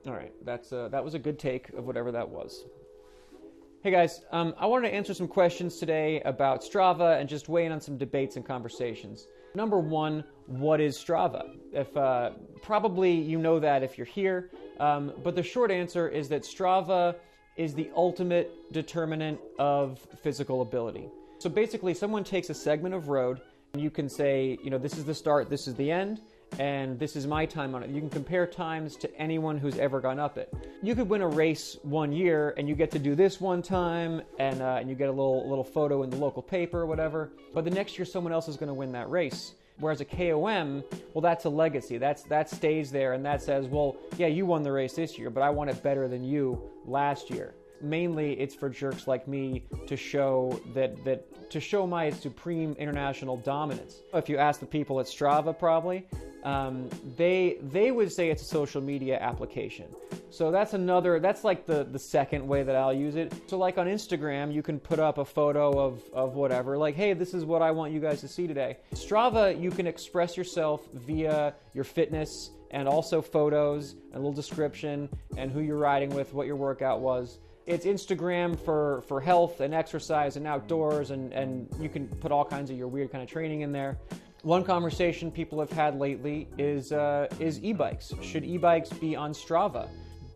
All right, that was a good take of whatever that was. Hey guys, I wanted to answer some questions today about Strava and just weigh in on some debates and conversations. Number one, what is Strava? Probably you know that if you're here, but the short answer is that Strava is the ultimate determinant of physical ability. So basically, someone takes a segment of road, and you can say, this is the start, this is the end, and this is my time on it. You can compare times to anyone who's ever gone up it. You could win a race one year, and you get to do this one time, and you get a little photo in the local paper or whatever. But the next year, someone else is going to win that race. Whereas a KOM, well, that's a legacy. That stays there, and that says, well, yeah, you won the race this year, but I won it better than you last year. Mainly, it's for jerks like me to show to show my supreme international dominance. If you ask the people at Strava, probably they would say it's a social media application. So that's like the second way that I'll use it. So like on Instagram, you can put up a photo of whatever, like, hey, this is what I want you guys to see today. Strava, you can express yourself via your fitness and also photos and a little description and who you're riding with, what your workout was. It's Instagram for health and exercise and outdoors, and you can put all kinds of your weird kind of training in there. One conversation people have had lately is e-bikes. Should e-bikes be on Strava?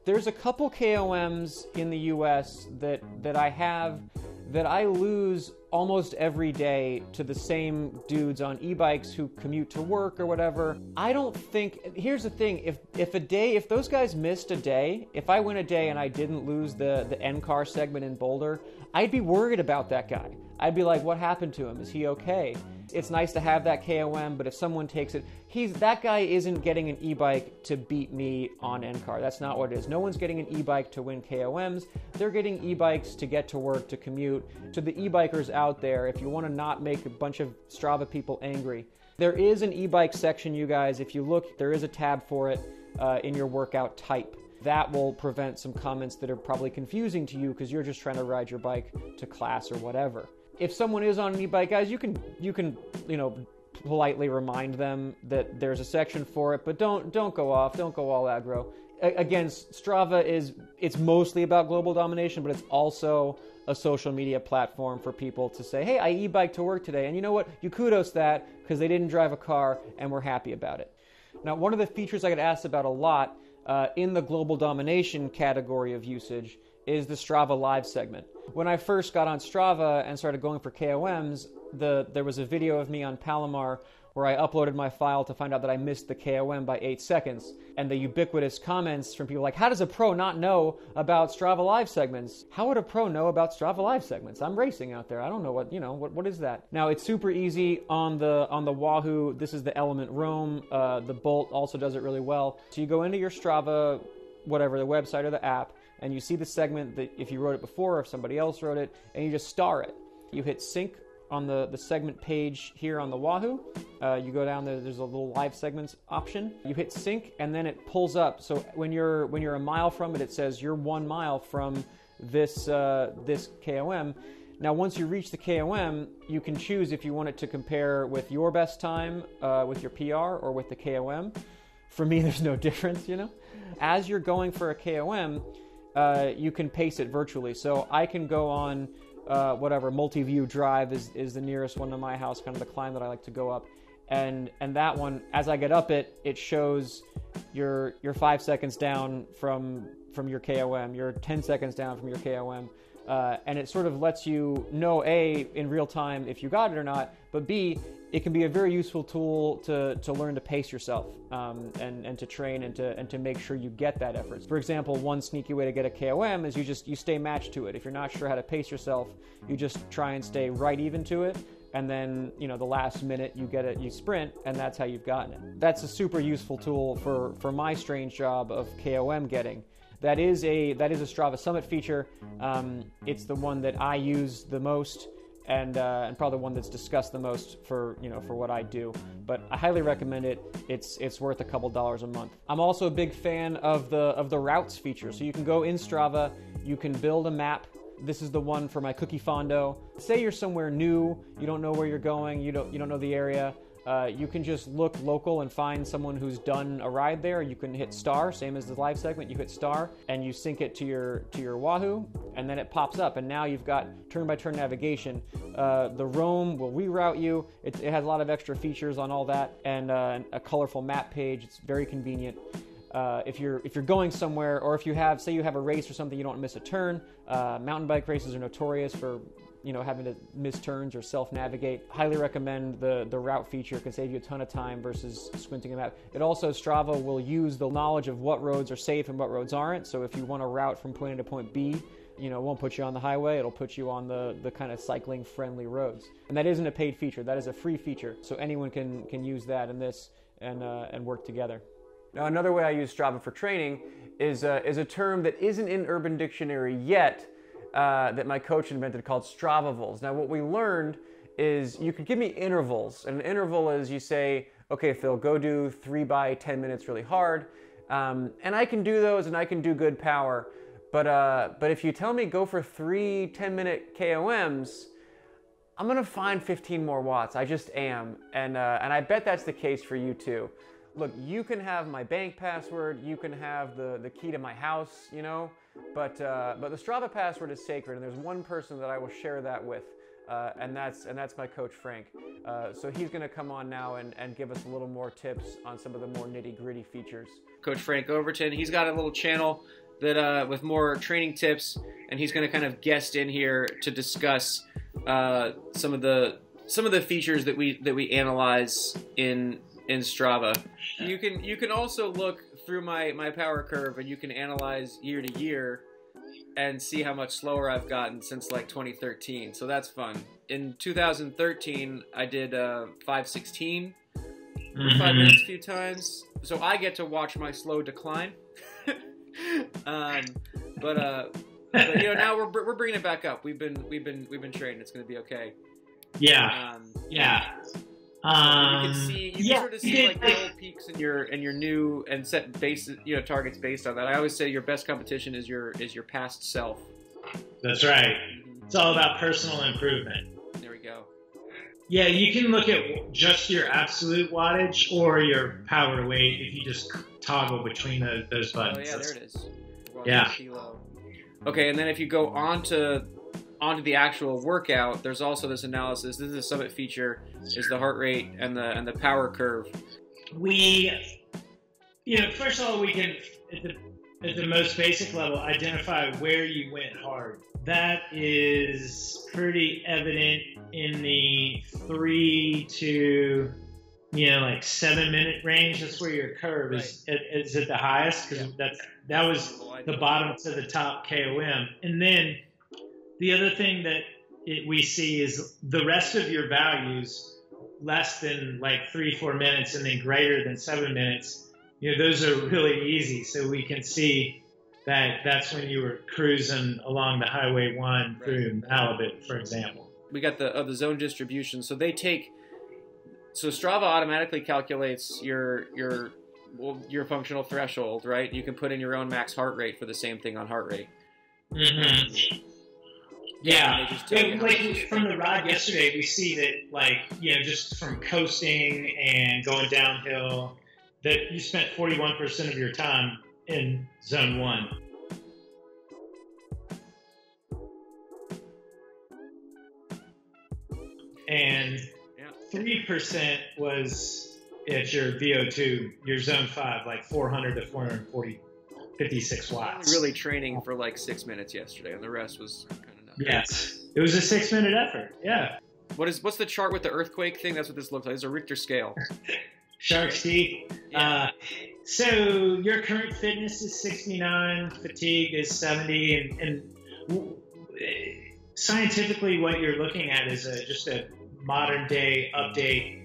There's a couple KOMs in the US that I lose almost every day to the same dudes on e-bikes who commute to work or whatever. I don't think, here's the thing, if those guys missed a day, if I win a day and I didn't lose the N-car segment in Boulder, I'd be worried about that guy. I'd be like, what happened to him? Is he okay? It's nice to have that KOM, but if someone takes it, that guy isn't getting an e-bike to beat me on N-car. That's not what it is. No one's getting an e-bike to win KOMs. They're getting e-bikes to get to work, to commute. To the e-bikers out there, if you want to not make a bunch of Strava people angry, there is an e-bike section, you guys. If you look, there is a tab for it in your workout type. That will prevent some comments that are probably confusing to you because you're just trying to ride your bike to class or whatever. If someone is on an e-bike, guys, you can politely remind them that there's a section for it, but don't go off, don't go all aggro. Again, Strava it's mostly about global domination, but it's also a social media platform for people to say, hey, I e-biked to work today, and you know what? You kudos that because they didn't drive a car, and we're happy about it. Now, one of the features I get asked about a lot in the global domination category of usage is the Strava Live segment. When I first got on Strava and started going for KOMs, there was a video of me on Palomar where I uploaded my file to find out that I missed the KOM by 8 seconds. And the ubiquitous comments from people like, how does a pro not know about Strava Live segments? How would a pro know about Strava Live segments? I'm racing out there. I don't know what is that? Now, it's super easy on the Wahoo. This is the Element Roam. The Bolt also does it really well. So you go into your Strava, whatever, the website or the app, and you see the segment that if you wrote it before or if somebody else wrote it, and you just star it. You hit sync on the segment page here on the Wahoo. You go down there, there's a little live segments option. You hit sync and then it pulls up. So when you're a mile from it, it says you're 1 mile from this KOM. Now once you reach the KOM, you can choose if you want it to compare with your best time, with your PR, or with the KOM. For me, there's no difference, As you're going for a KOM, you can pace it virtually. So I can go on multi-view drive is the nearest one to my house, kind of the climb that I like to go up. And that one, as I get up it shows you're 5 seconds down from your KOM, you're 10 seconds down from your KOM. And it sort of lets you know, A, in real time if you got it or not, but B, it can be a very useful tool to learn to pace yourself and to train and to make sure you get that effort. For example, one sneaky way to get a KOM is you stay matched to it. If you're not sure how to pace yourself, you just try and stay right even to it, and then the last minute you sprint, and that's how you've gotten it. That's a super useful tool for my strange job of KOM getting. That is a Strava Summit feature. It's the one that I use the most, and probably the one that's discussed the most for what I do. But I highly recommend it. It's worth a couple dollars a month. I'm also a big fan of the routes feature. So you can go in Strava, you can build a map. This is the one for my cookie fondo. Say you're somewhere new, you don't know where you're going, you don't know the area. You can just look local and find someone who's done a ride there. You can hit star, same as the live segment. You hit star and you sync it to your Wahoo, and then it pops up. And now you've got turn-by-turn navigation. The Roam will reroute you. It has a lot of extra features on all that, and a colorful map page. It's very convenient. If you're going somewhere, or if you have, say you have a race or something, you don't miss a turn. Mountain bike races are notorious for having to miss turns or self-navigate. Highly recommend the route feature. It can save you a ton of time versus squinting a map. It also, Strava will use the knowledge of what roads are safe and what roads aren't. So if you want to route from point A to point B, it won't put you on the highway. It'll put you on the kind of cycling-friendly roads. And that isn't a paid feature. That is a free feature. So anyone can use that in this and work together. Now, another way I use Strava for training is a term that isn't in Urban Dictionary yet, that my coach invented, called Stravavals. Now, what we learned is you could give me intervals. And an interval is you say, okay, Phil, go do 3 by 10 minutes really hard. And I can do those, and I can do good power. But if you tell me go for 3 10-minute KOMs, I'm gonna find 15 more watts. I just am. And I bet that's the case for you too. Look, you can have my bank password, you can have the key to my house, but the Strava password is sacred, and there's one person that I will share that with, and that's my coach Frank. So he's going to come on now and give us a little more tips on some of the more nitty-gritty features. Coach Frank Overton, he's got a little channel that with more training tips, and he's going to kind of guest in here to discuss some of the features that we analyze in Strava. You can also look through my power curve, and you can analyze year to year and see how much slower I've gotten since like 2013. So that's fun. In 2013, I did 5:16 for 5 minutes a few times. So I get to watch my slow decline. But now we're bringing it back up. We've been training. It's going to be okay. Yeah. You can sort of see like the old peaks in your new, and set bases, targets based on that. I always say your best competition is your past self. That's right. It's all about personal improvement. There we go. Yeah, you can look at just your absolute wattage or your power to weight if you just toggle between those buttons. Oh yeah, there it is. Yeah. Okay, and then if you go onto the actual workout, there's also this analysis. This is a Summit feature, is the heart rate and the power curve. First of all, we can, at the most basic level, identify where you went hard. That is pretty evident in the 3 to 7 minute range. That's where your curve is at the highest, because that was the bottom to the top KOM. And then the other thing that we see is the rest of your values, less than like 3-4 minutes and then greater than 7 minutes. Those are really easy. So we can see that that's when you were cruising along the Highway 1 through Malibu, for example. We got the zone distribution. So Strava automatically calculates your functional threshold, right? You can put in your own max heart rate for the same thing on heart rate. Mm-hmm. Yeah, like from the ride yesterday, we see that, just from coasting and going downhill, that you spent 41% of your time in zone 1. And 3% was at your VO2, your zone 5, like 400 to 440, 56 watts. Really training for like 6 minutes yesterday, and the rest was kind of nuts. Yes, it was a 6-minute effort. Yeah. What's the chart with the earthquake thing? That's what this looks like. It's a Richter scale. Shark's teeth. Yeah. So your current fitness is 69, fatigue is 70, and scientifically, what you're looking at is just a modern day update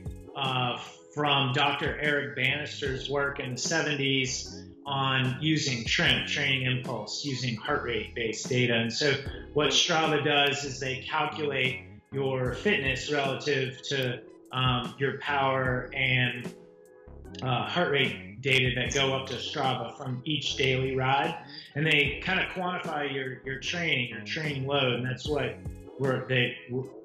from Dr. Eric Bannister's work in the 70s on using training impulse, using heart rate based data. And so what Strava does is they calculate your fitness relative to your power and heart rate data that go up to Strava from each daily ride, and they kind of quantify your training load, and that's what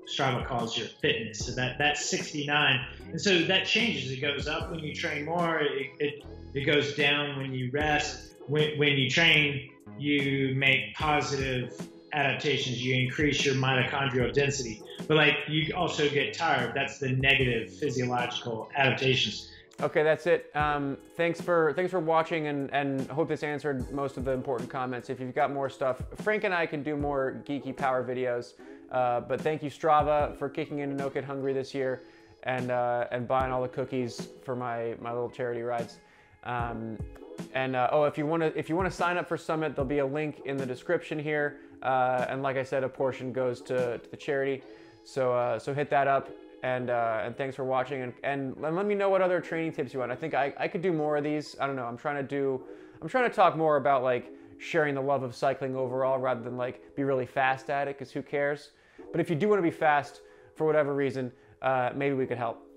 Strava calls your fitness. So that's 69. And so that changes. It goes up when you train more. It goes down when you rest. When you train, you make positive adaptations. You increase your mitochondrial density. But like you also get tired. That's the negative physiological adaptations. Okay, that's it. Thanks for watching, and hope this answered most of the important comments. If you've got more stuff, Frank and I can do more geeky power videos. But thank you, Strava, for kicking in No Kid Hungry this year, and buying all the cookies for my little charity rides. If you want to sign up for Summit, there'll be a link in the description here. And like I said, a portion goes to the charity. So hit that up. And thanks for watching, and let me know what other training tips you want. I think I could do more of these. I don't know. I'm trying to talk more about like sharing the love of cycling overall, rather than like be really fast at it, because who cares? But if you do want to be fast for whatever reason, maybe we could help.